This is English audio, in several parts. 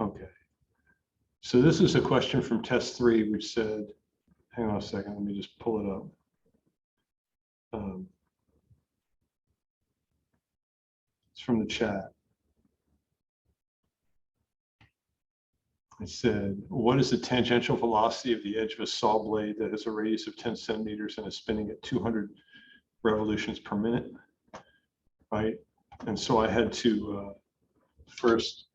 Okay. So this is a question from test 3, which said, hang on a second, let me just pull it up. It's from the chat. It said, what is the tangential velocity of the edge of a saw blade that has a radius of 10 centimeters and is spinning at 200 revolutions per minute? Right. And so I had to first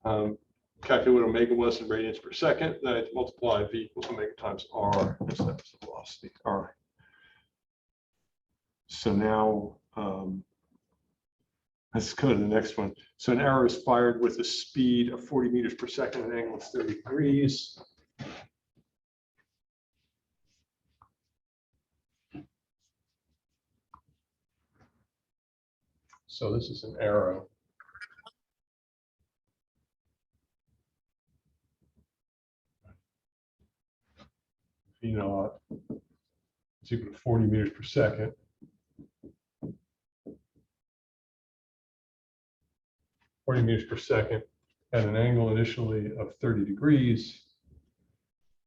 calculate what omega was in radians per second. Then I had to multiply v equals omega times r. That's the velocity, r. So now let's go to the next one. So an arrow is fired with a speed of 40 meters per second, an angle of 30 degrees. So this is an arrow. V naught is equal to 40 meters per second. Meters per second at an angle initially of 30 degrees.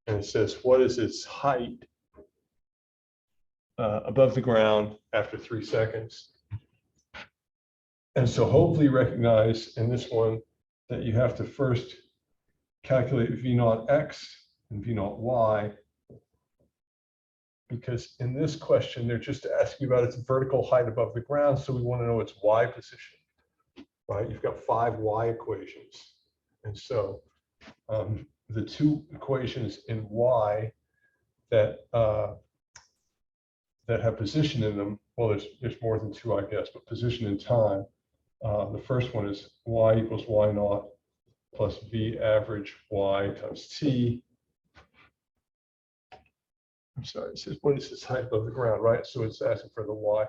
And it says, what is its height above the ground after 3 seconds? And so hopefully you recognize in this one that you have to first calculate V naught X and V naught Y, because in this question, they're just asking about its vertical height above the ground. So we want to know its Y position. Right, you've got 5 y equations, and so the 2 equations in y that that have position in them. Well, there's more than 2, I guess, but position in time. The first one is y equals y naught plus v average y times t. I'm sorry, it says what is its height above the ground, right? So it's asking for the y.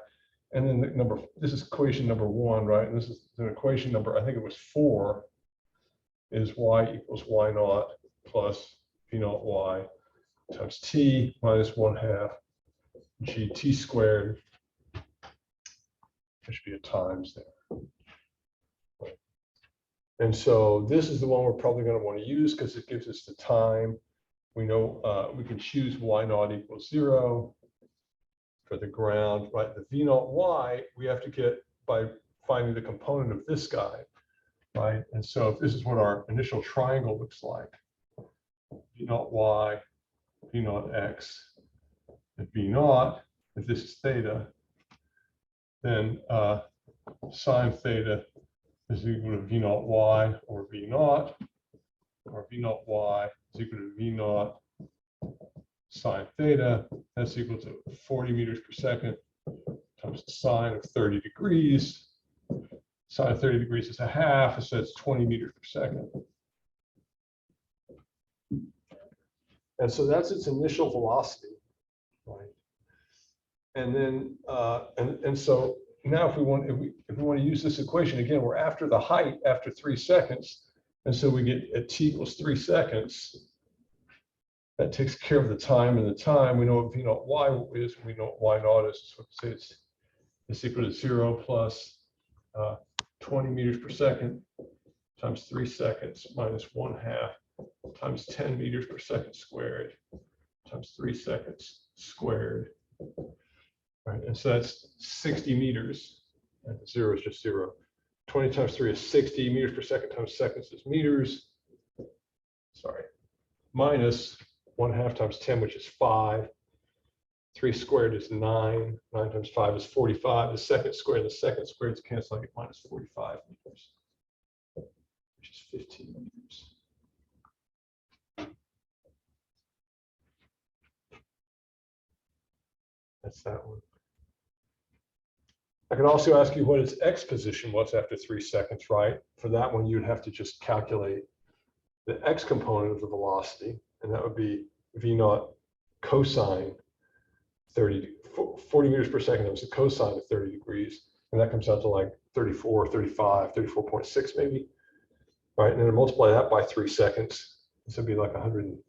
And then this is equation number 1, right? And this is the equation number, I think it was 4, is y equals y naught plus v naught y times t minus 1/2 gt squared. There should be a times there. Right. And so this is the one we're probably going to want to use because it gives us the time. We know we can choose y naught equals 0. For the ground, right? The v naught y we have to get by finding the component of this guy, right? And so if this is what our initial triangle looks like, v naught y, v naught x, and v naught, if this is theta, then sine theta is equal to v naught y or v naught y is equal to v naught sine theta. That's equal to 40 meters per second times the sine of 30 degrees. Sine of 30 degrees is a half, so it's 20 meters per second. And so that's its initial velocity, right? And then and so now if we want to use this equation again, we're after the height after 3 seconds, and so we get at t equals 3 seconds. That takes care of the time, and the time we know what v naught y is, and we know what y naught is. So say it's equal to 0 plus 20 meters per second times 3 seconds minus 1/2 times 10 meters per second squared times 3 seconds squared. Right, and so that's 60 meters. And 0 is just 0. 20 times 3 is 60 meters per second times seconds is meters. Sorry, minus 1/2 times 10, which is 5. 3 squared is 9. 9 times 5 is 45. The second squared is canceling at minus 45 meters, which is 15 meters. That's that one. I could also ask you what its x position was after 3 seconds, right? For that one, you'd have to just calculate the x component of the velocity, and that would be v naught cosine 40 meters per second. That was the cosine of 30 degrees, and that comes out to like 34, 35, 34.6 maybe, right? And then multiply that by 3 seconds. This would be like 100,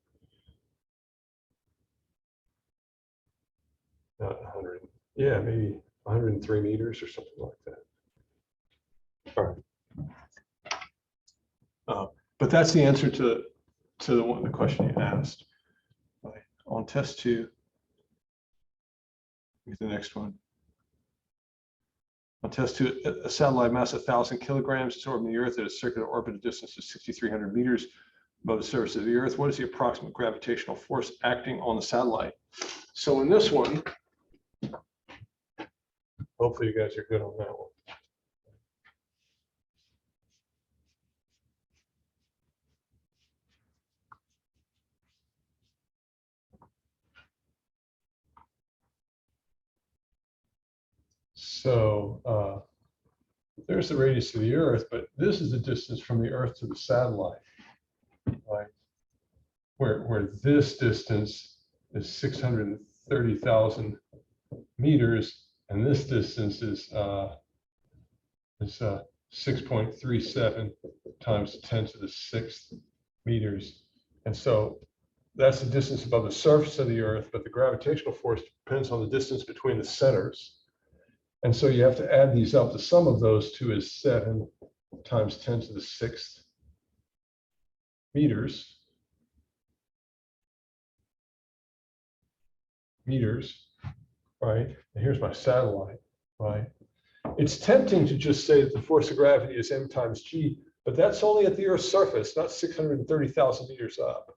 not 100, yeah, maybe 103 meters or something like that. All right. But that's the answer to the question you asked. Right. On test 2, get the next one. On test 2, a satellite mass of 1,000 kilograms is orbiting the Earth at a circular orbit at a distance of 6,300 meters above the surface of the Earth. What is the approximate gravitational force acting on the satellite? So in this one, hopefully you guys are good on that one. So there's the radius of the Earth, but this is the distance from the Earth to the satellite, right? Where this distance is 630,000 meters, and this distance is 6.37 times 10 to the 6th meters. And so that's the distance above the surface of the Earth, but the gravitational force depends on the distance between the centers. And so you have to add these up. The sum of those two is 7 times 10 to the 6th meters. Right? And here's my satellite, right? It's tempting to just say that the force of gravity is m times g, but that's only at the Earth's surface, not 630,000 meters up,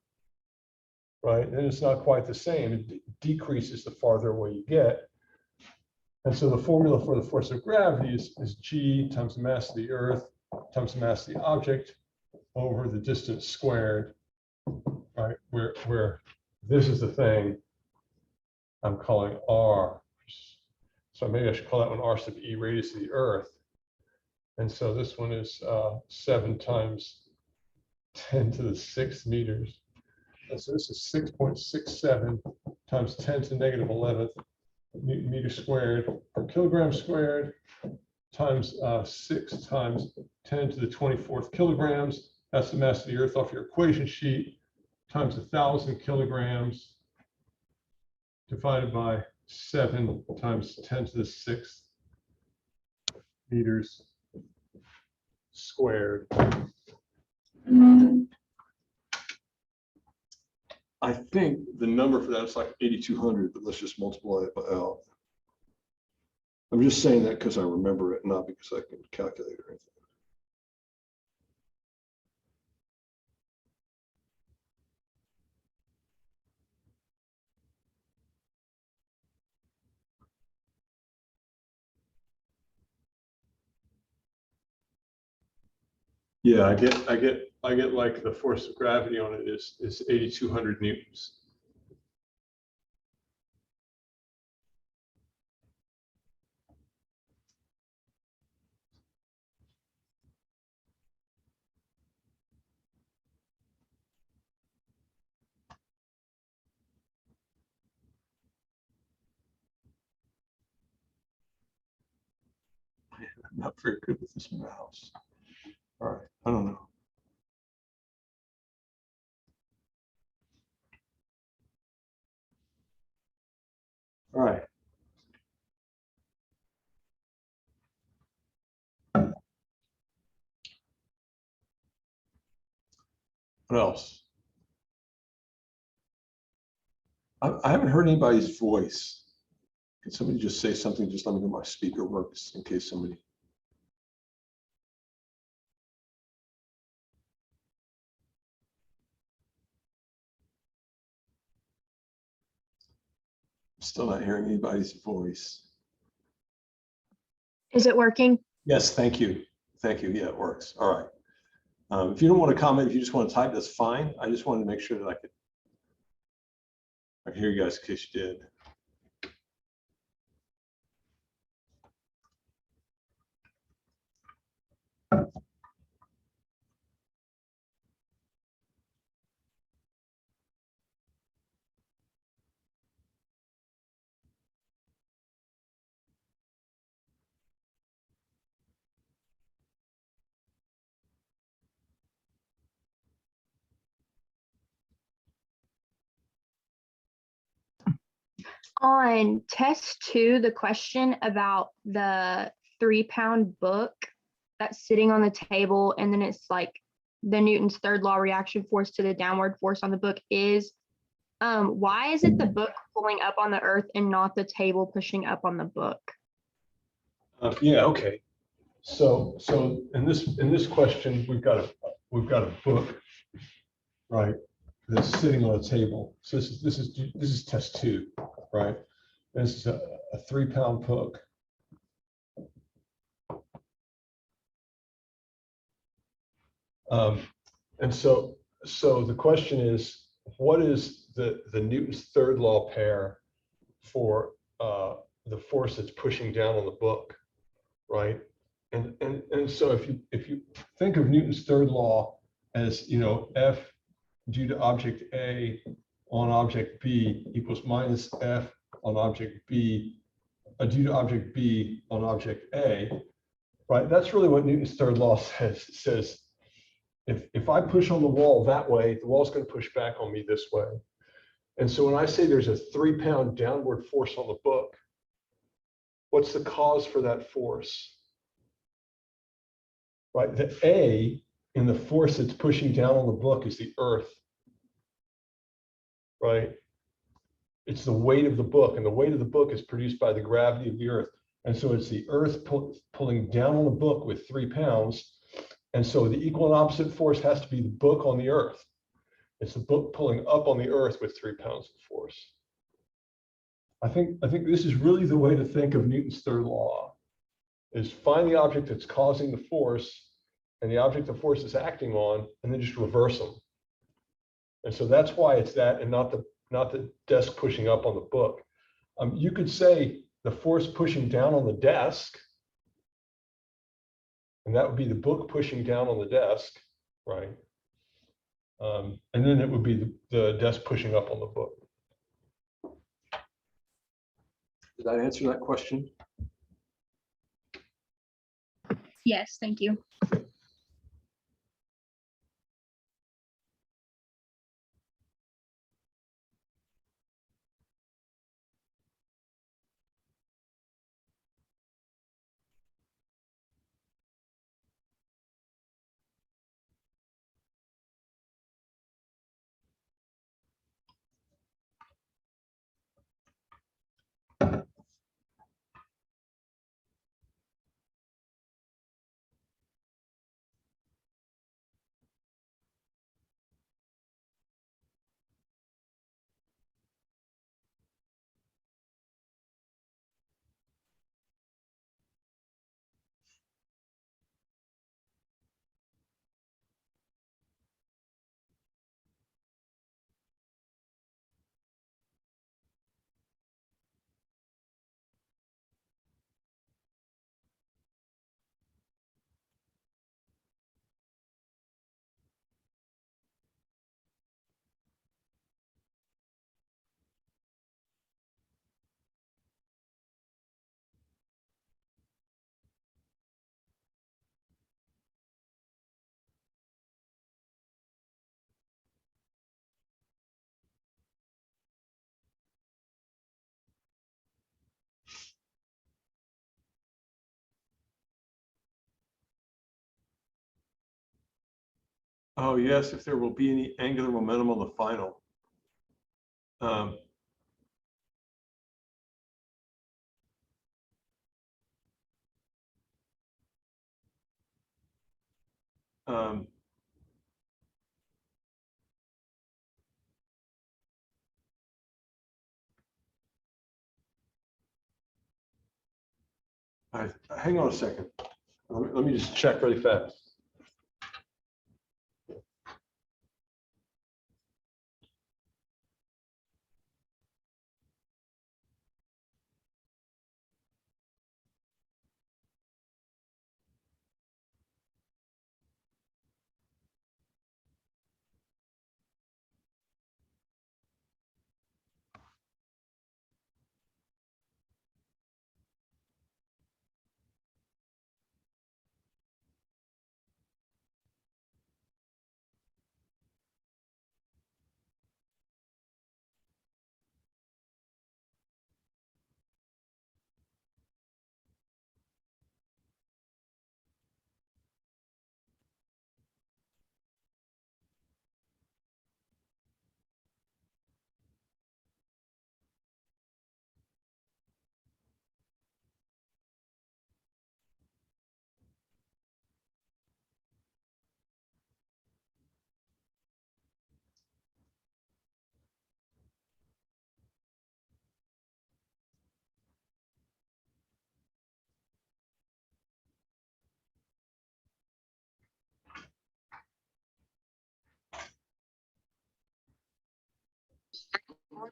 right? And it's not quite the same. It decreases the farther away you get. And so the formula for the force of gravity is g times the mass of the Earth times the mass of the object over the distance squared, right? Where this is the thing I'm calling r. So maybe I should call that one r sub e, radius of the Earth. And so this one is 7 times 10 to the 6th meters. And so this is 6.67 times 10 to the negative 11th meter squared per kilogram squared times 6 times 10 to the 24th kilograms. That's the mass of the Earth off your equation sheet, times 1,000 kilograms divided by 7 times 10 to the 6th meters squared. I think the number for that is like 8,200, but let's just multiply it by out. I'm just saying that because I remember it, not because I can calculate or anything. Yeah, I get like the force of gravity on it is 8,200 newtons. I'm not very good with this mouse. All right, I don't know. All right. What else? I haven't heard anybody's voice. Can somebody just say something? Just let me know my speaker works in case somebody. I'm still not hearing anybody's voice. Is it working? Yes, thank you. Thank you. Yeah, it works. All right. If you don't want to comment, if you just want to type, that's fine. I just wanted to make sure that I could hear you guys in case you did. On test 2, the question about the 3-pound book that's sitting on the table, and then it's like the Newton's third law reaction force to the downward force on the book is, why is it the book pulling up on the earth and not the table pushing up on the book? Yeah, okay. So in this question, we've got a book, right, that's sitting on a table. So this is test 2, right? This is a 3-pound book. And so the question is, what is the Newton's third law pair for the force that's pushing down on the book, right? And so if you think of Newton's third law as, you know, F due to object A on object B equals minus F on object B due to object B on object A, right? That's really what Newton's third law says. It says if I push on the wall that way, the wall's going to push back on me this way. And so when I say there's a 3-pound downward force on the book, what's the cause for that force? Right, the A in the force that's pushing down on the book is the earth, right? It's the weight of the book, and the weight of the book is produced by the gravity of the earth. And so it's the earth pulling down on the book with 3 pounds. And so the equal and opposite force has to be the book on the earth. It's the book pulling up on the earth with 3 pounds of force. I think this is really the way to think of Newton's third law, is find the object that's causing the force and the object the force is acting on, and then just reverse them. And so that's why it's that, and not the desk pushing up on the book. You could say the force pushing down on the desk, and that would be the book pushing down on the desk, right? And then it would be the desk pushing up on the book. Did that answer that question? Yes, thank you. Oh, yes, if there will be any angular momentum on the final. Um, um, hang on a second. Let me just check really fast. And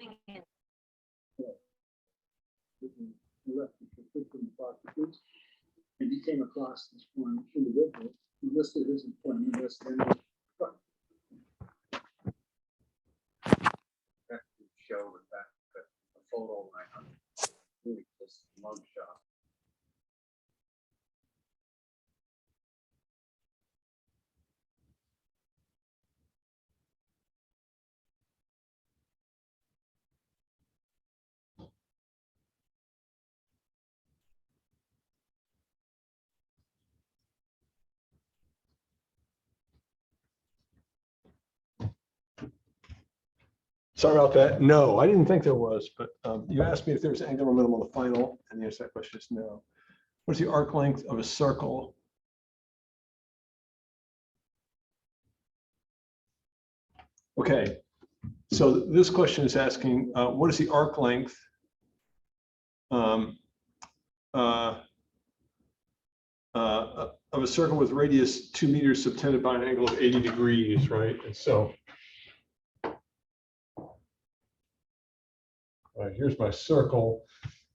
he came across this one individual who listed his employment list and that to show that the photo line really this mug shot. Sorry about that. No, I didn't think there was, but you asked me if there's angular minimum on the final, and the answer to that question is no. What's the arc length of a circle? Okay, so this question is asking, what is the arc length of a circle with radius 2 meters subtended by an angle of 80 degrees, right? And so, here's my circle,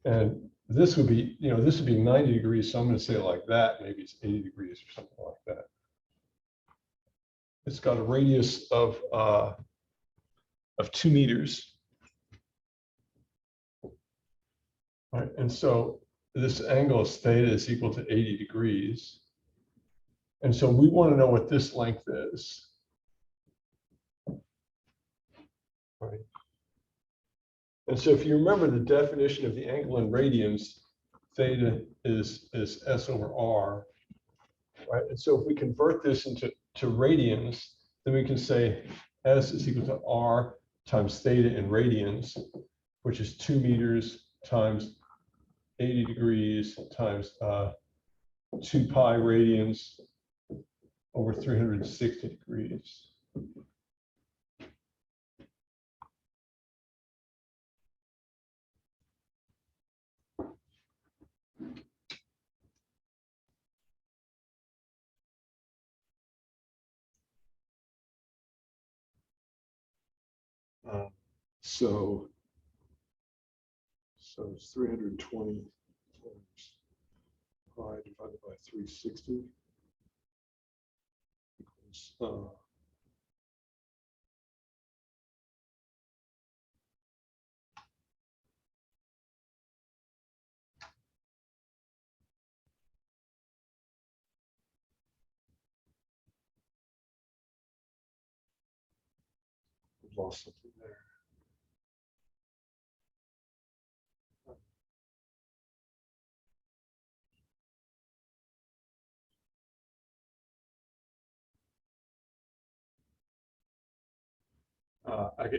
and this would be, this would be 90 degrees. So I'm going to say it like that. Maybe it's 80 degrees or something like that. It's got a radius of 2 meters. All right, and so this angle of theta is equal to 80 degrees. And so we want to know what this length is. Right. And so if you remember the definition of the angle in radians, theta is S over R. Right. And so if we convert this into radians, then we can say S is equal to R times theta in radians, which is 2 meters times 80 degrees times 2 pi radians over 360 degrees. So it's 320 times pi divided by 360 equals I've lost something there.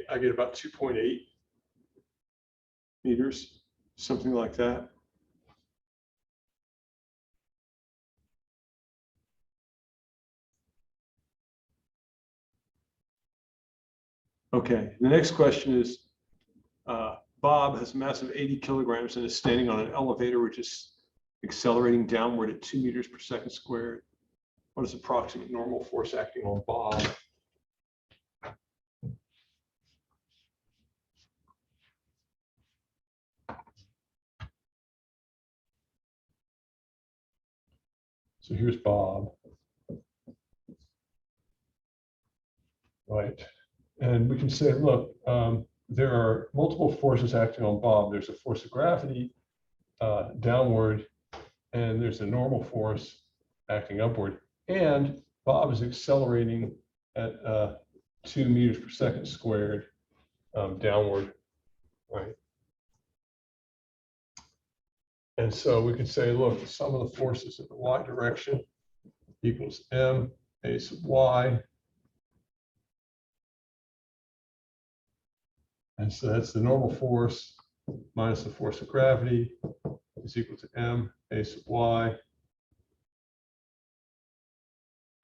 I get about 2.8 meters, something like that. Okay, the next question is, Bob has a mass of 80 kilograms and is standing on an elevator which is accelerating downward at 2 meters per second squared. What is the approximate normal force acting on Bob? So here's Bob. Right. And we can say, look, there are multiple forces acting on Bob. There's a force of gravity downward, and there's a normal force acting upward. And Bob is accelerating at 2 meters per second squared downward, right? And so we could say, look, the sum of the forces in the y direction equals m a sub y. And so that's the normal force minus the force of gravity is equal to m a sub y.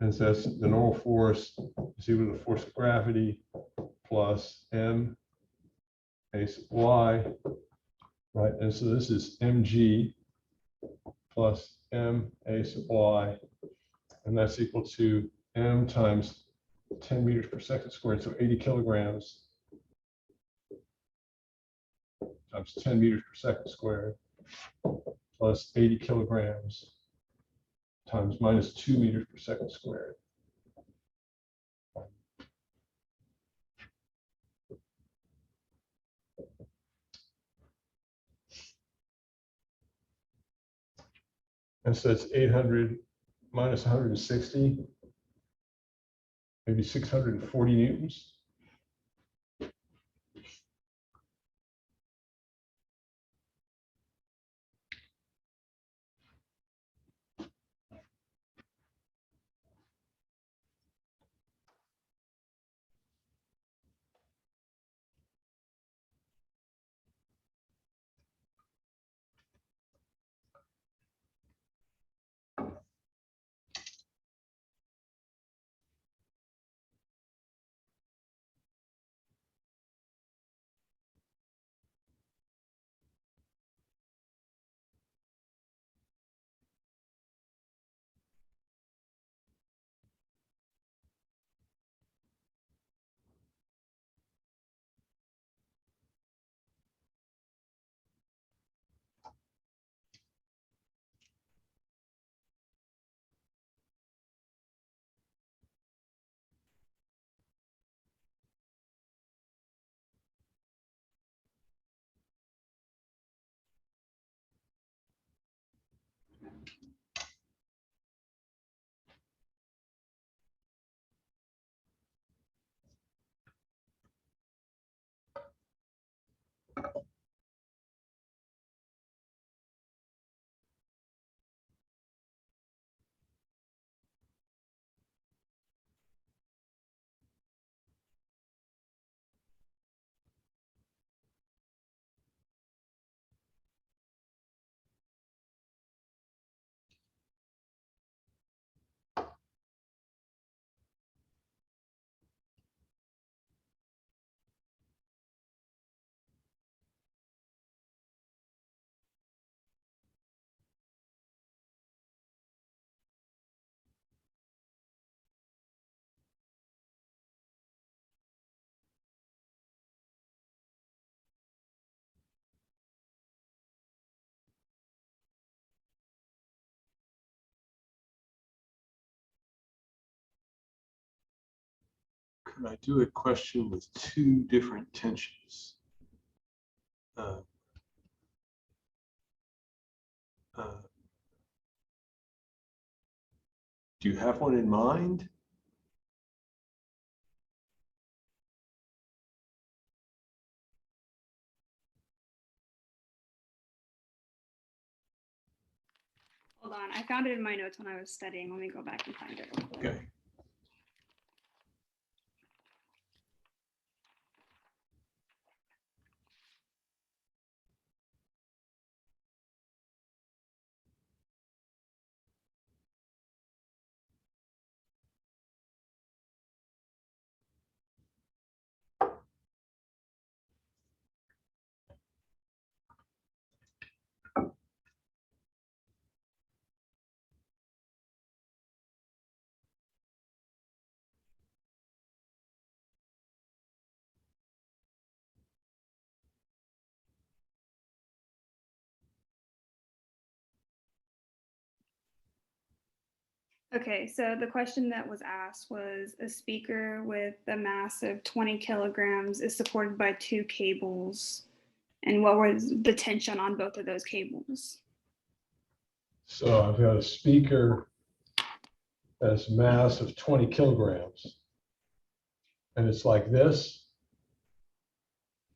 And so that's the normal force is equal to the force of gravity plus m a sub y, right? And so this is mg plus m a sub y, and that's equal to m times 10 meters per second squared, so 80 kilograms times 10 meters per second squared plus 80 kilograms times minus 2 meters per second squared. And so it's 800 minus 160, maybe 640 newtons. Could I do a question with two different tensions? Do you have one in mind? Hold on, I found it in my notes when I was studying. Let me go back and find it real quick. Okay. Okay, so the question that was asked was a speaker with a mass of 20 kilograms is supported by two cables. And what was the tension on both of those cables? So I've got a speaker that's mass of 20 kilograms. And it's like this.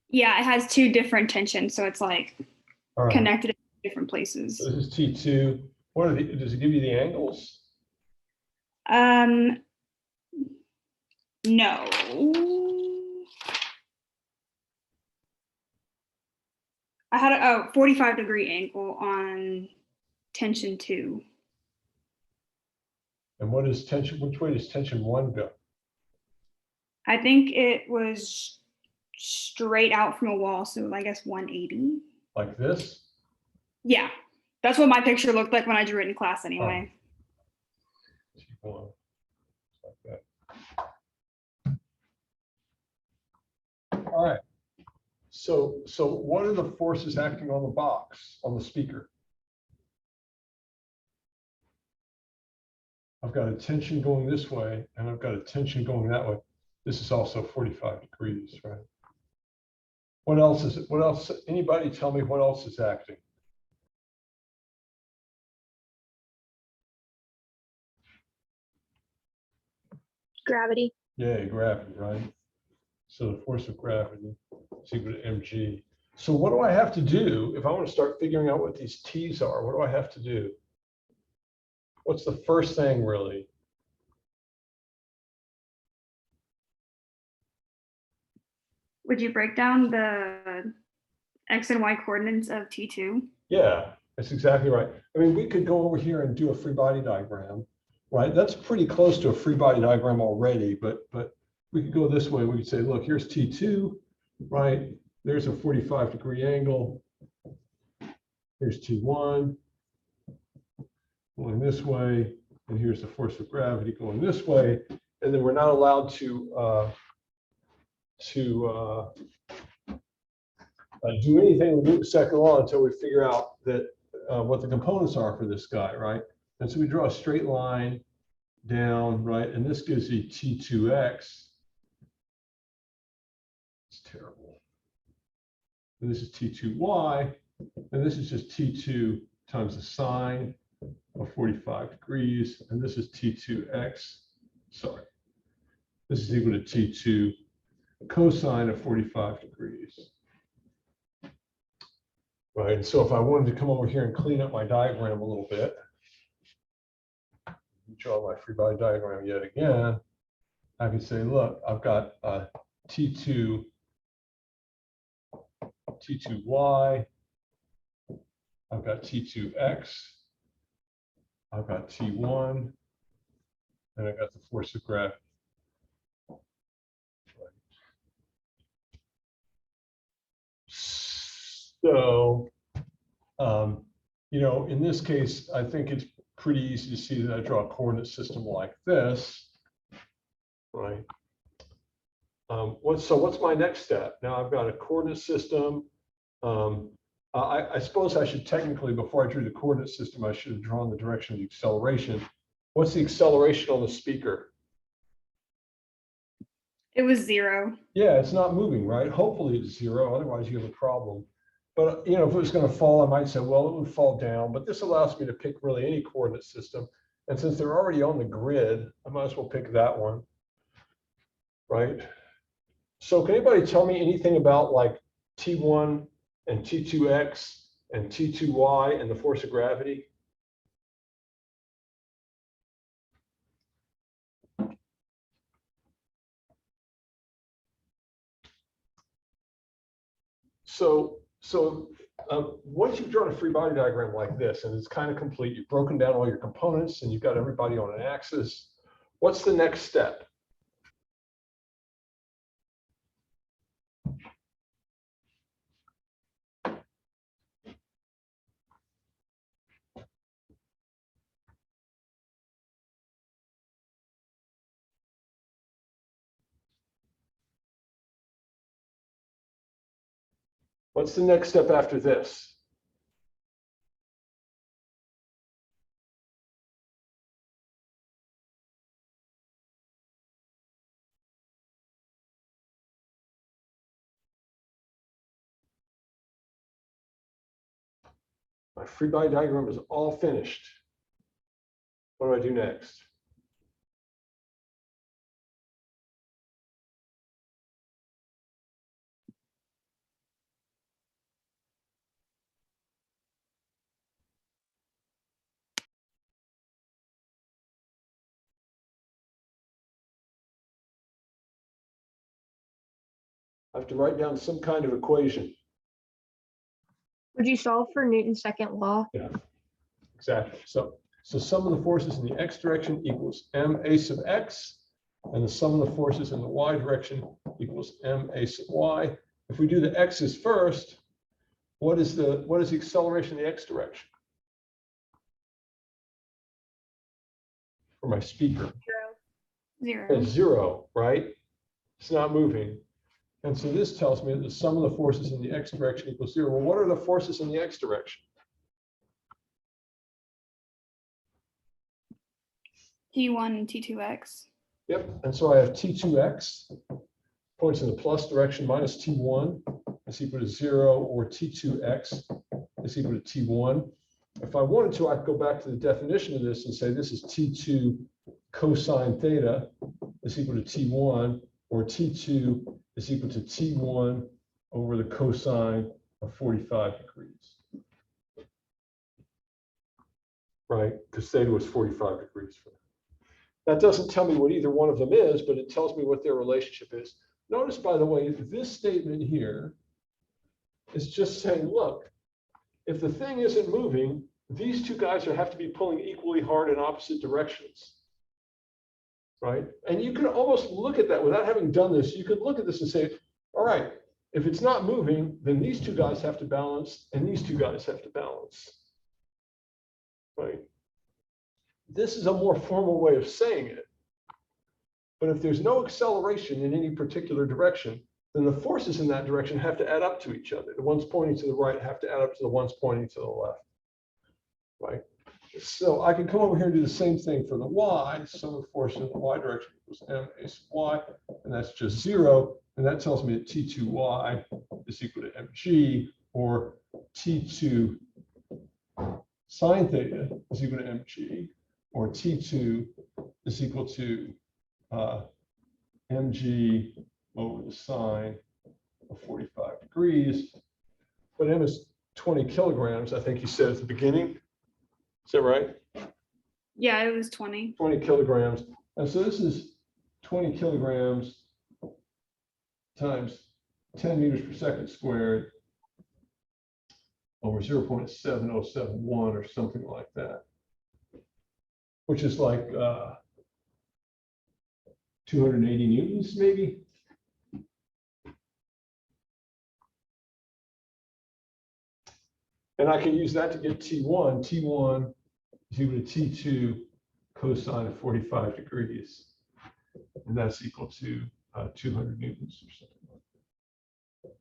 Yeah, it has two different tensions, so it's like All right. connected in different places. So this is T2. What are the, does it give you the angles? No. I had a 45-degree angle on tension 2. And what is tension? Which way does tension 1 go? I think it was straight out from a wall, so I guess 180. Like this? Yeah, that's what my picture looked like when I drew it in class anyway. T1. Like that. All right. So what are the forces acting on the box, on the speaker? I've got a tension going this way, and I've got a tension going that way. This is also 45 degrees, right? What else is it? What else? Anybody tell me what else is acting? Gravity. Yeah, gravity, right? So the force of gravity is equal to mg. So what do I have to do if I want to start figuring out what these T's are? What do I have to do? What's the first thing, really? Would you break down the X and Y coordinates of T2? Yeah, that's exactly right. I mean, we could go over here and do a free body diagram, right? That's pretty close to a free body diagram already, but we could go this way. We could say, look, here's T2, right? There's a 45-degree angle. Here's T1 going this way, and here's the force of gravity going this way. And then we're not allowed to do anything with Newton's second law until we figure out that what the components are for this guy, right? And so we draw a straight line down, right? And this gives you T2x. It's terrible. And this is T2y, and this is just T2 times the sine of 45 degrees, and this is T2x. Sorry. This is equal to T2 cosine of 45 degrees. Right, and so if I wanted to come over here and clean up my diagram a little bit, draw my free body diagram yet again, I can say, look, I've got T2, T2y, I've got T2x, I've got T1, and I got the force of gravity. So, you know, in this case, I think it's pretty easy to see that I draw a coordinate system like this, right? What's my next step? Now I've got a coordinate system. I suppose I should technically, before I drew the coordinate system, I should have drawn the direction of the acceleration. What's the acceleration on the speaker? It was 0. Yeah, it's not moving, right? Hopefully it's 0, otherwise you have a problem. But, you know, if it was going to fall, I might say, well, it would fall down. But this allows me to pick really any coordinate system. And since they're already on the grid, I might as well pick that one, right? So can anybody tell me anything about like T1 and T2x and T2y and the force of gravity? So once you've drawn a free body diagram like this, and it's kind of complete, you've broken down all your components and you've got everybody on an axis, what's the next step? What's the next step after this? My free body diagram is all finished. What do I do next? I have to write down some kind of equation. Would you solve for Newton's second law? Yeah, exactly. So sum of the forces in the x direction equals ma sub x, and the sum of the forces in the y direction equals ma sub y. If we do the x's first, what is the acceleration in the x direction for my speaker? 0. It's 0, right? It's not moving. And so this tells me that the sum of the forces in the x direction equals 0. Well, what are the forces in the x direction? T1 and T2x. Yep, and so I have T2x points in the plus direction minus T1 is equal to 0, or T2x is equal to T1. If I wanted to, I could go back to the definition of this and say this is T2 cosine theta is equal to T1, or T2 is equal to T1 over the cosine of 45 degrees. Right, because theta was 45 degrees. That doesn't tell me what either one of them is, but it tells me what their relationship is. Notice, by the way, this statement here is just saying, look, if the thing isn't moving, these two guys have to be pulling equally hard in opposite directions. Right? And you can almost look at that without having done this. You could look at this and say, all right, if it's not moving, then these two guys have to balance and these two guys have to balance. Right? This is a more formal way of saying it. But if there's no acceleration in any particular direction, then the forces in that direction have to add up to each other. The ones pointing to the right have to add up to the ones pointing to the left. Right? So I can come over here and do the same thing for the y. Sum of the force in the y direction equals m a sub y, and that's just 0. And that tells me that T2y is equal to mg, or T2 sine theta is equal to mg, or T2 is equal to mg over the sine of 45 degrees. But m is 20 kilograms, I think you said at the beginning. Is that right? Yeah, it was 20. 20 kilograms. And so this is 20 kilograms times 10 meters per second squared over 0.7071 or something like that, which is like 280 newtons, maybe. And I can use that to get T1. T1 is equal to T2 cosine of 45 degrees. And that's equal to 200 newtons or something like that.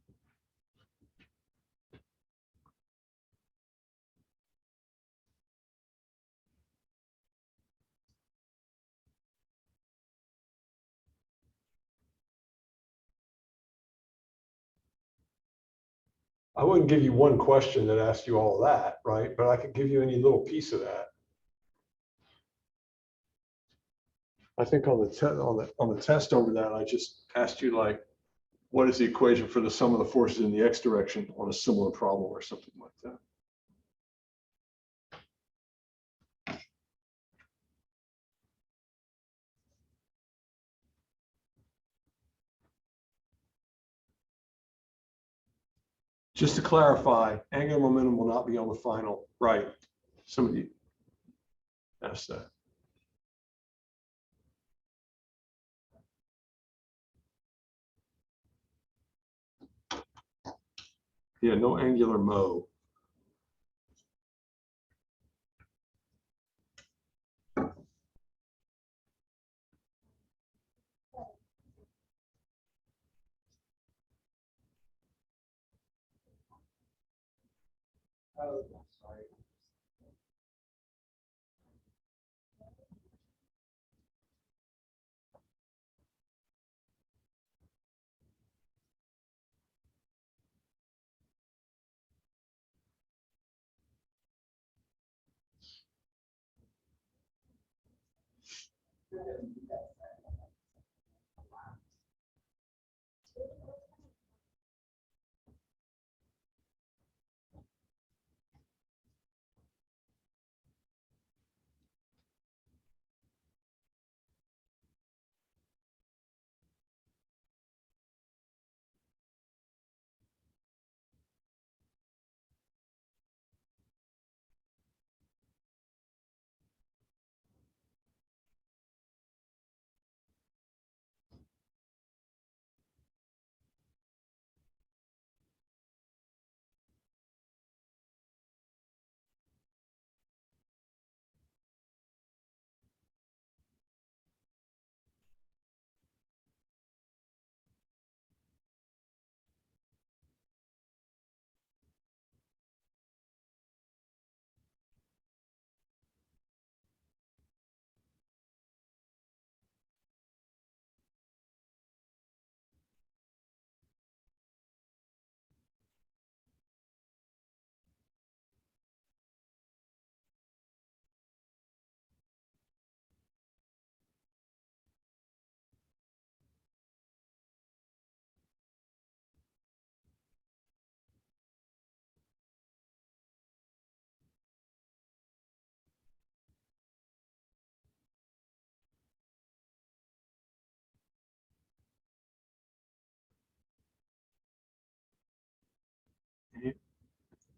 I wouldn't give you one question that asked you all of that, right? But I could give you any little piece of that. I think on the test over that, I just asked you, like, what is the equation for the sum of the forces in the x direction on a similar problem or something like that. Just to clarify, angular momentum will not be on the final, right? Somebody asked that. Yeah, no angular mo.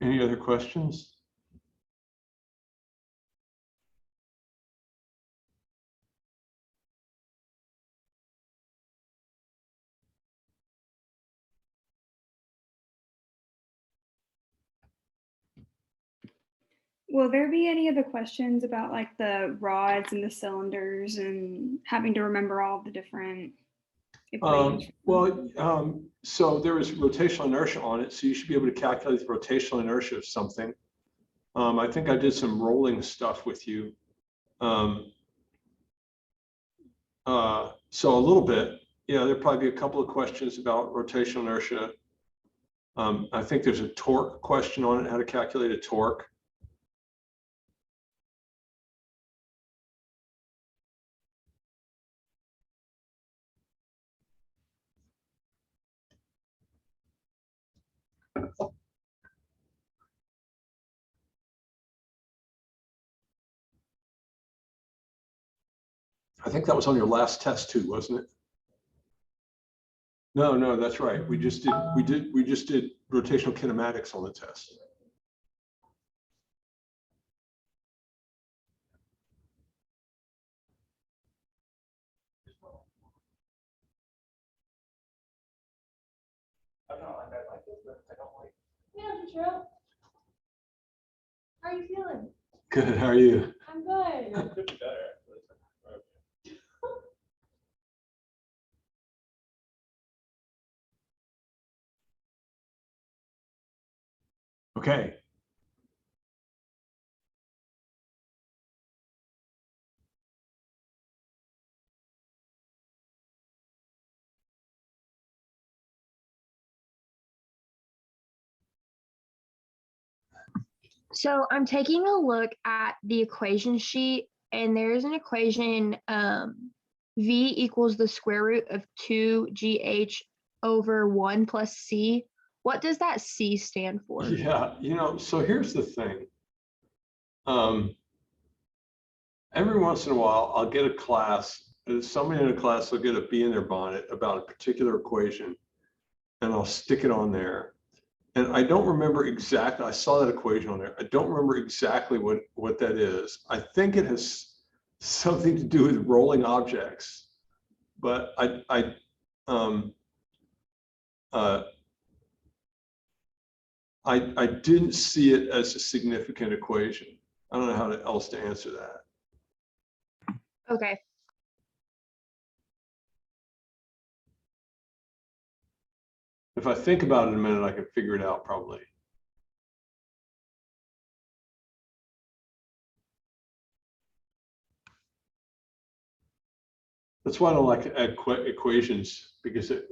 Any other questions? Will there be any other questions about like the rods and the cylinders and having to remember all the different equations? So there is rotational inertia on it, so you should be able to calculate the rotational inertia of something. I think I did some rolling stuff with you. So a little bit, yeah, there'll probably be a couple of questions about rotational inertia. I think there's a torque question on it, how to calculate a torque. I think that was on your last test too, wasn't it? No, that's right. We just did rotational kinematics on the test. Yeah, how are you feeling? Good, how are you? I'm good. Okay. So I'm taking a look at the equation sheet, and there's an equation V equals the square root of 2GH over 1 plus C. What does that C stand for? Yeah, so here's the thing. Every once in a while, I'll get a class, somebody in a class will get a bee in their bonnet about a particular equation, and I'll stick it on there. And I don't remember exactly, I saw that equation on there. I don't remember exactly what that is. I think it has something to do with rolling objects, but I didn't see it as a significant equation. I don't know how else to answer that. Okay. If I think about it in a minute, I can figure it out probably. That's why I don't like to add equations, because it,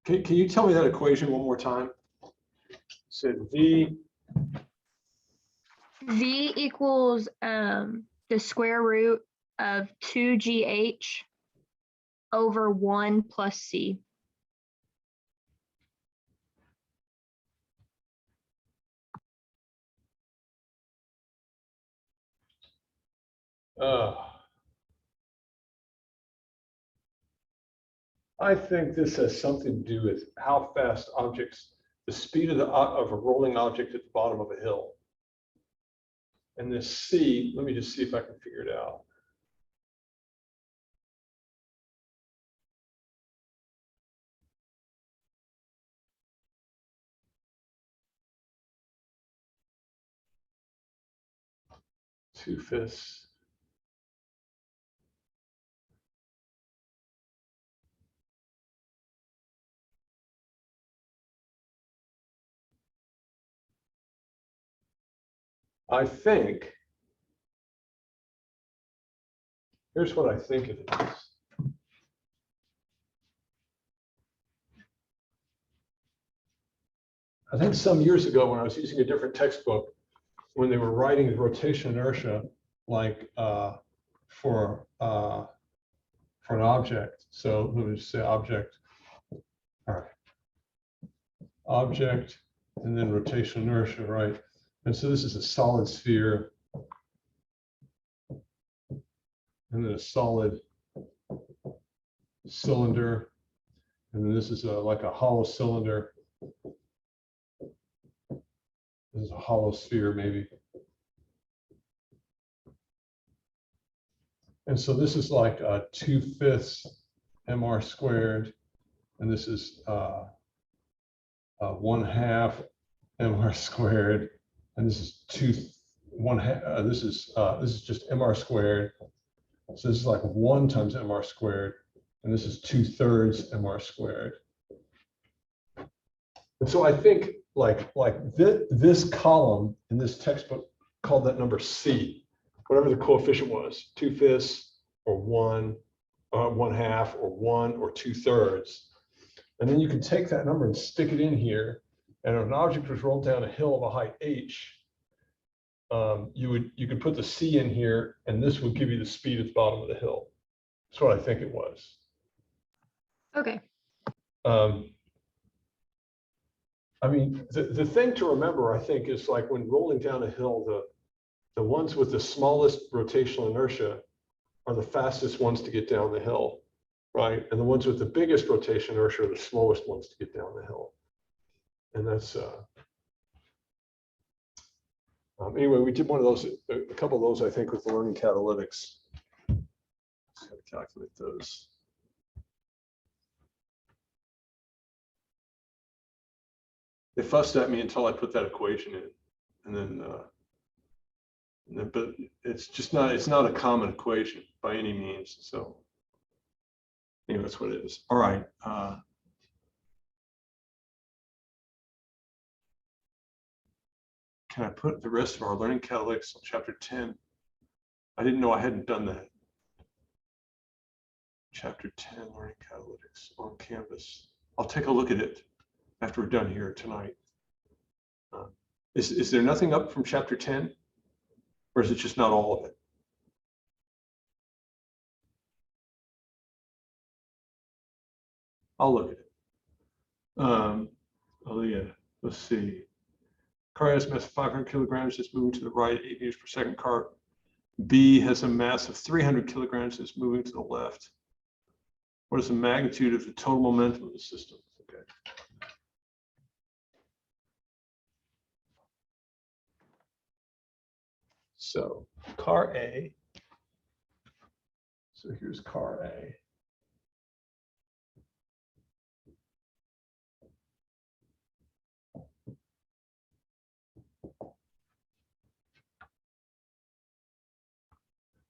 can you tell me that equation one more time? Said V. V equals the square root of 2GH over 1 plus C. I think this has something to do with how fast objects, the speed of a rolling object at the bottom of a hill. And this C, let me just see if I can figure it out. Two-fifths. I think, here's what I think it is. I think some years ago when I was using a different textbook, when they were writing the rotation inertia, like for an object. So let me just say object. All right. Object and then rotational inertia, right? And so this is a solid sphere. And then a solid cylinder. And then this is like a hollow cylinder. This is a hollow sphere, maybe. And so this is like 2/5 mr squared. And this is 1/2 mr squared. And this is 1/2. This is just mr squared. So this is like 1 times mr squared. And this is 2/3 mr squared. And so I think like this column in this textbook called that number C, whatever the coefficient was, 2/5 or 1, 1/2 or 1 or 2/3. And then you can take that number and stick it in here. And if an object was rolled down a hill of a height h, you could put the C in here, and this would give you the speed at the bottom of the hill. That's what I think it was. Okay. I mean, the thing to remember, I think, is like when rolling down a hill, the ones with the smallest rotational inertia are the fastest ones to get down the hill, right? And the ones with the biggest rotational inertia are the slowest ones to get down the hill. And that's, anyway, we did one of those, a couple of those, I think, with the learning catalytics. Just gotta calculate those. They fussed at me until I put that equation in, and then, but it's just not, it's not a common equation by any means. So anyway, that's what it is. All right. Can I put the rest of our learning catalytics on chapter 10? I didn't know I hadn't done that. Chapter 10 learning catalytics on Canvas. I'll take a look at it after we're done here tonight. Is there nothing up from chapter 10? Or is it just not all of it? I'll look at it. Aaliyah, let's see. Car has mass of 500 kilograms, is moving to the right, 8 meters per second. Car B has a mass of 300 kilograms, is moving to the left. What is the magnitude of the total momentum of the system? Okay. So car A. So here's car A.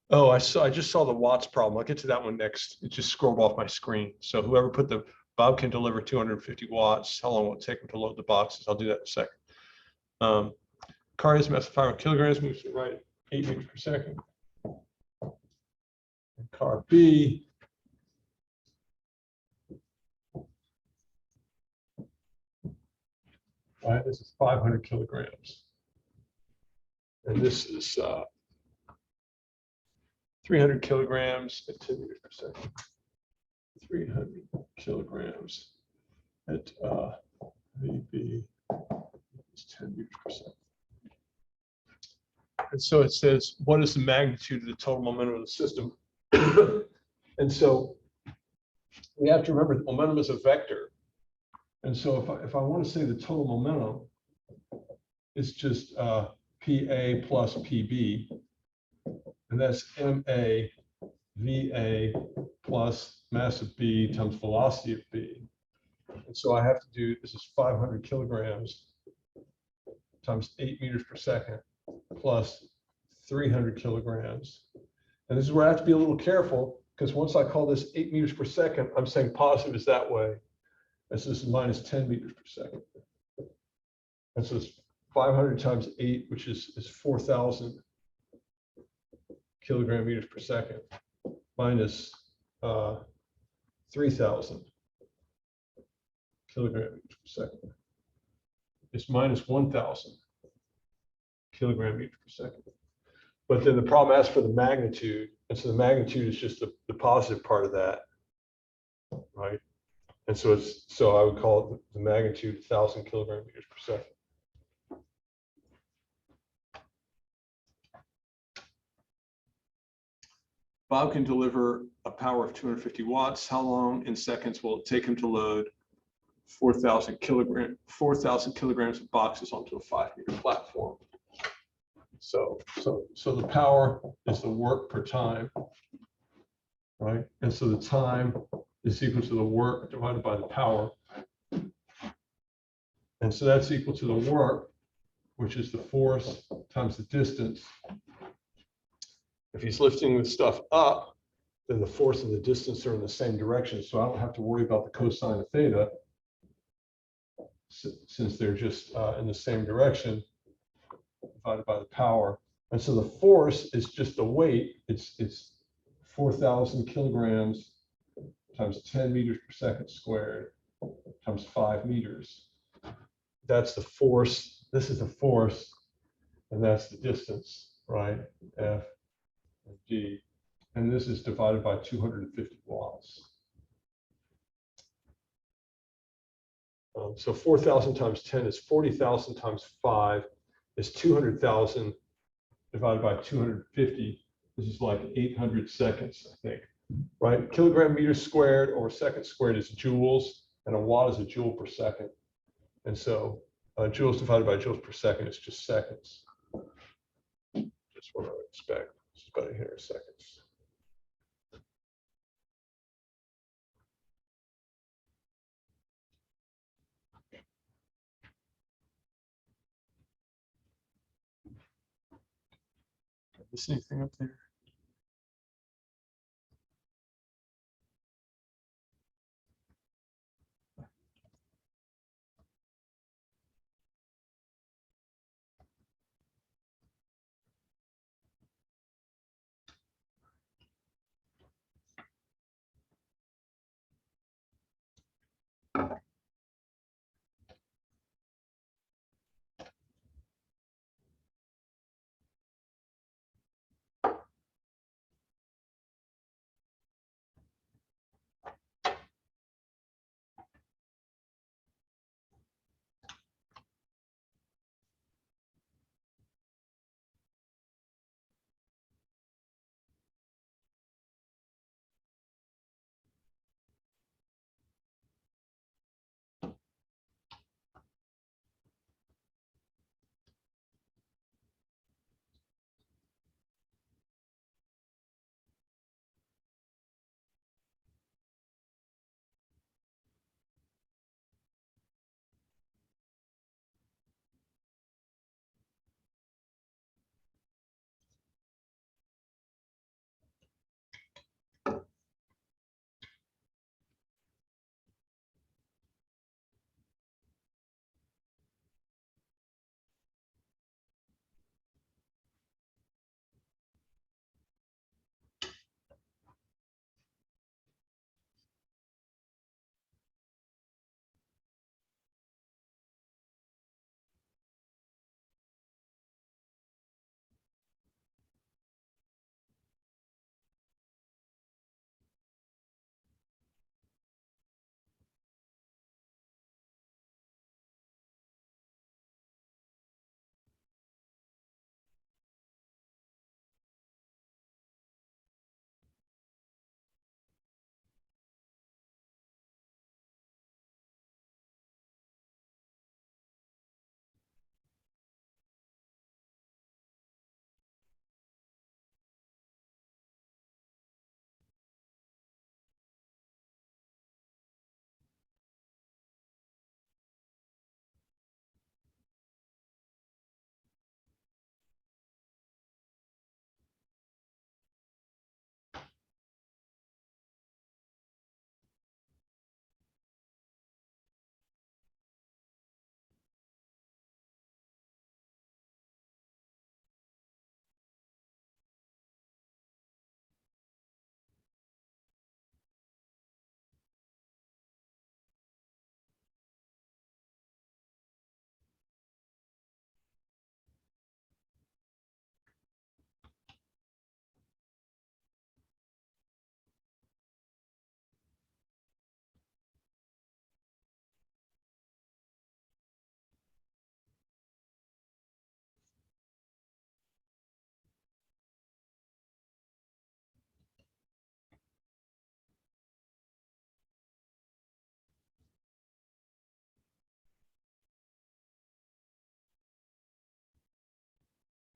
Oh, I just saw the watts problem. I'll get to that one next. It just scrolled off my screen. So whoever put the Bob can deliver 250 watts. How long will it take him to load the boxes? I'll do that in a second. Car has mass of 500 kilograms, moves to the right 8 meters per second. And car B. Right, this is 500 kilograms. And this is 300 kilograms at 10 meters per second. 300 kilograms at VB is 10 meters per second. And so it says, what is the magnitude of the total momentum of the system? And so we have to remember that momentum is a vector. And so if I want to say the total momentum is just PA plus PB, and that's MA VA plus mass of B times velocity of B. And so I have to do, this is 500 kilograms times 8 meters per second plus 300 kilograms. And this is where I have to be a little careful, because once I call this 8 meters per second, I'm saying positive is that way. And so this is minus 10 meters per second. And so it's 500 times 8, which is 4,000 kilogram meters per second, minus 3,000 kilogram meters per second. is minus 1,000 kilogram meters per second. But then the problem asks for the magnitude, and so the magnitude is just the positive part of that, right? And so I would call it the magnitude 1,000 kilogram meters per second. Bob can deliver a power of 250 watts. How long in seconds will it take him to load 4,000 kilograms of boxes onto a 5-meter platform? So the power is the work per time, right? And so the time is equal to the work divided by the power. And so that's equal to the work, which is the force times the distance. If he's lifting the stuff up, then the force and the distance are in the same direction. So I don't have to worry about the cosine of theta, since they're just in the same direction, divided by the power. And so the force is just the weight. It's 4,000 kilograms times 10 meters per second squared times 5 meters. That's the force. This is the force, and that's the distance, right? F and D. And this is divided by 250 watts. So 4,000 times 10 is 40,000 times 5 is 200,000 divided by 250. This is like 800 seconds, I think, right? Kilogram meters squared or second squared is joules, and a watt is a joule per second. And so joules divided by joules per second is just seconds. Just what I would expect. It's about 800 seconds. Is anything up there?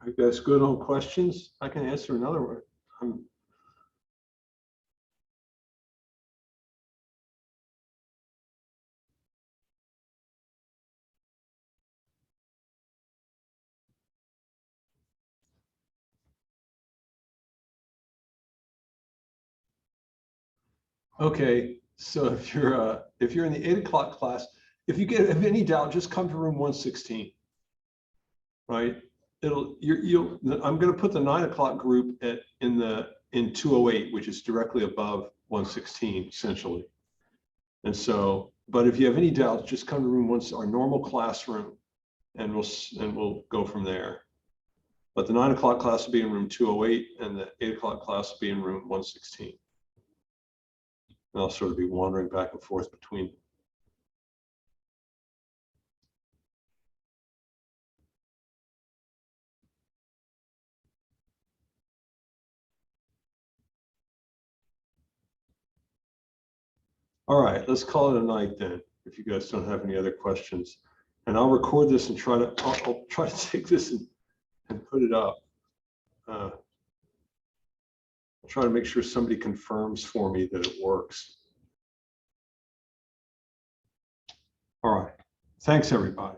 You guys good on questions? I can answer another one. Okay, so if you're in the 8 o'clock class, if you have any doubt, just come to room 116. Right? I'm going to put the 9 o'clock group in 208, which is directly above 116 essentially. And so, but if you have any doubts, just come to room our normal classroom, and we'll go from there. But the 9 o'clock class will be in room 208, and the 8 o'clock class will be in room 116. And I'll sort of be wandering back and forth between. All right, let's call it a night then, if you guys don't have any other questions. And I'll record this and I'll try to take this and put it up. I'll try to make sure somebody confirms for me that it works. All right, thanks everybody.